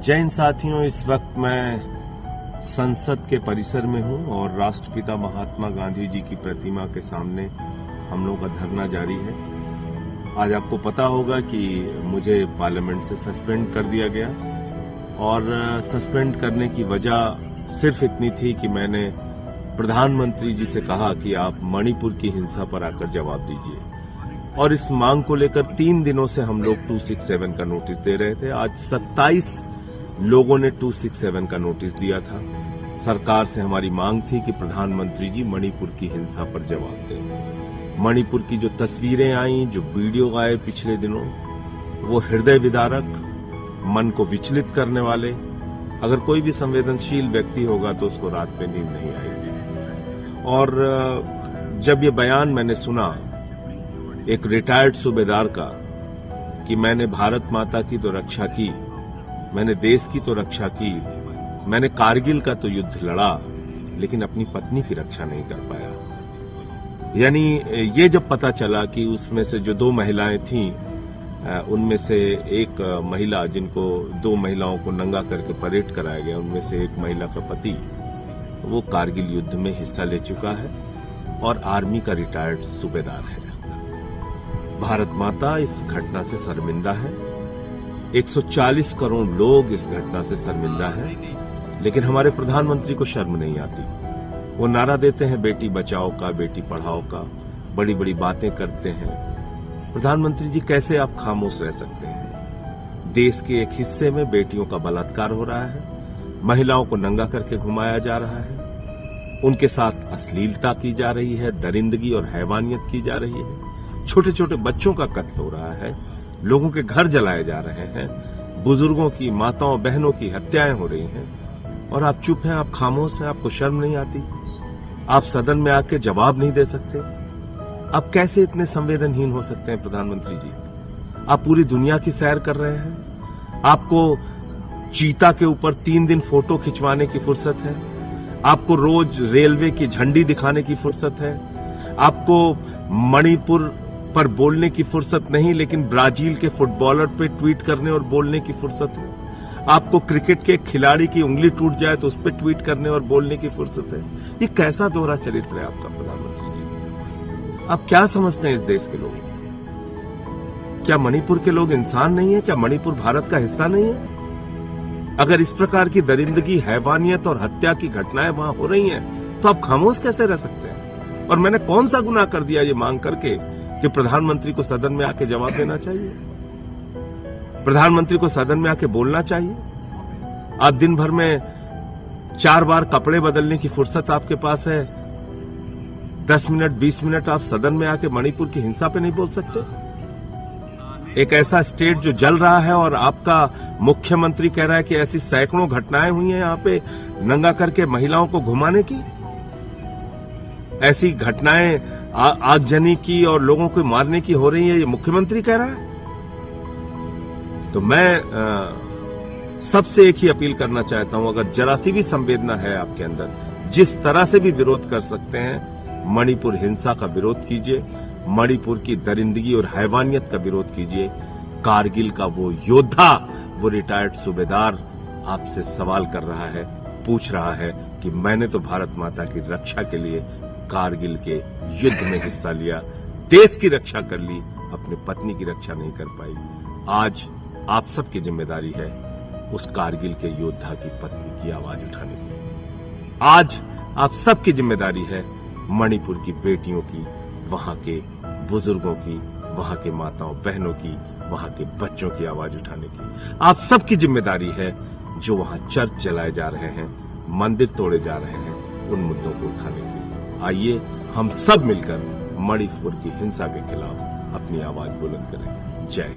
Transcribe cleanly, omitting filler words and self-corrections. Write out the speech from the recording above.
जय हिंद साथियों, इस वक्त मैं संसद के परिसर में हूं और राष्ट्रपिता महात्मा गांधी जी की प्रतिमा के सामने हम लोगों का धरना जारी है। आज आपको पता होगा कि मुझे पार्लियामेंट से सस्पेंड कर दिया गया और सस्पेंड करने की वजह सिर्फ इतनी थी कि मैंने प्रधानमंत्री जी से कहा कि आप मणिपुर की हिंसा पर आकर जवाब दीजिए और इस मांग को लेकर 3 दिनों से हम लोग 267 का नोटिस दे रहे थे। आज 27 लोगों ने 267 का नोटिस दिया था। सरकार से हमारी मांग थी कि प्रधानमंत्री जी मणिपुर की हिंसा पर जवाब दें। मणिपुर की जो तस्वीरें आई, जो वीडियो आए पिछले दिनों, वो हृदय विदारक, मन को विचलित करने वाले। अगर कोई भी संवेदनशील व्यक्ति होगा तो उसको रात में नींद नहीं आएगी। और जब ये बयान मैंने सुना एक रिटायर्ड सूबेदार का कि मैंने भारत माता की तो रक्षा की, मैंने देश की तो रक्षा की, मैंने कारगिल का तो युद्ध लड़ा, लेकिन अपनी पत्नी की रक्षा नहीं कर पाया। यानी ये जब पता चला कि उसमें से जो 2 महिलाएं थीं, उनमें से एक महिला जिनको 2 महिलाओं को नंगा करके परेड कराया गया, उनमें से एक महिला का पति वो कारगिल युद्ध में हिस्सा ले चुका है और आर्मी का रिटायर्ड सूबेदार है। भारत माता इस घटना से शर्मिंदा है। 140 करोड़ लोग इस घटना से शर्मिंदा हैं, लेकिन हमारे प्रधानमंत्री को शर्म नहीं आती। वो नारा देते हैं बेटी बचाओ का, बेटी पढ़ाओ का, बड़ी बड़ी बातें करते हैं। प्रधानमंत्री जी, कैसे आप खामोश रह सकते हैं? देश के एक हिस्से में बेटियों का बलात्कार हो रहा है, महिलाओं को नंगा करके घुमाया जा रहा है, उनके साथ अश्लीलता की जा रही है, दरिंदगी और हैवानियत की जा रही है, छोटे छोटे बच्चों का कत्ल हो रहा है, लोगों के घर जलाए जा रहे हैं, बुजुर्गों की, माताओं बहनों की हत्याएं हो रही हैं, और आप चुप हैं, आप खामोश हैं, आपको शर्म नहीं आती? आप सदन में आके जवाब नहीं दे सकते? आप कैसे इतने संवेदनहीन हो सकते हैं प्रधानमंत्री जी? आप पूरी दुनिया की सैर कर रहे हैं, आपको चीता के ऊपर 3 दिन फोटो खिंचवाने की फुर्सत है, आपको रोज रेलवे की झंडी दिखाने की फुर्सत है, आपको मणिपुर पर बोलने की फुर्सत नहीं, लेकिन ब्राजील के फुटबॉलर पे ट्वीट करने और बोलने की फुर्सत है, आपको क्रिकेट के खिलाड़ी की उंगली टूट जाए तो उस पर ट्वीट करने और बोलने की फुर्सत है। ये कैसा दोहरा चरित्र है आपका प्रधानमंत्री जी? आप क्या समझते हैं इस देश के लोग? क्या मणिपुर के लोग इंसान नहीं है? क्या मणिपुर भारत का हिस्सा नहीं है? अगर इस प्रकार की दरिंदगी, हैवानियत और हत्या की घटनाएं वहां हो रही हैं, तो आप खामोश कैसे रह सकते हैं? और मैंने कौन सा गुनाह कर दिया ये मांग करके कि प्रधानमंत्री को सदन में आके जवाब देना चाहिए, प्रधानमंत्री को सदन में आके बोलना चाहिए? आप दिन भर में 4 बार कपड़े बदलने की फुर्सत आपके पास है, 10 मिनट 20 मिनट आप सदन में आके मणिपुर की हिंसा पे नहीं बोल सकते? एक ऐसा स्टेट जो जल रहा है और आपका मुख्यमंत्री कह रहा है कि ऐसी सैकड़ों घटनाएं हुई हैं यहां पे नंगा करके महिलाओं को घुमाने की, ऐसी घटनाएं आगजनी की और लोगों को मारने की हो रही है, ये मुख्यमंत्री कह रहा है। तो मैं सबसे एक ही अपील करना चाहता हूं, अगर जरा सी भी संवेदना है आपके अंदर, जिस तरह से भी विरोध कर सकते हैं, मणिपुर हिंसा का विरोध कीजिए, मणिपुर की दरिंदगी और हैवानियत का विरोध कीजिए। कारगिल का वो योद्धा, वो रिटायर्ड सूबेदार आपसे सवाल कर रहा है, पूछ रहा है कि मैंने तो भारत माता की रक्षा के लिए कारगिल के युद्ध में हिस्सा लिया, देश की रक्षा कर ली, अपनी पत्नी की रक्षा नहीं कर पाई। आज आप सबकी जिम्मेदारी है उस कारगिल के योद्धा की पत्नी की आवाज उठाने की। आज आप सबकी जिम्मेदारी है मणिपुर की बेटियों की, वहां के बुजुर्गों की, वहां के माताओं बहनों की, वहां के बच्चों की आवाज उठाने की। आप सबकी जिम्मेदारी है जो वहां चर्च जलाए जा रहे हैं, मंदिर तोड़े जा रहे हैं, उन मुद्दों को उठाने की। आइए हम सब मिलकर मणिपुर की हिंसा के खिलाफ अपनी आवाज बुलंद करें। जय।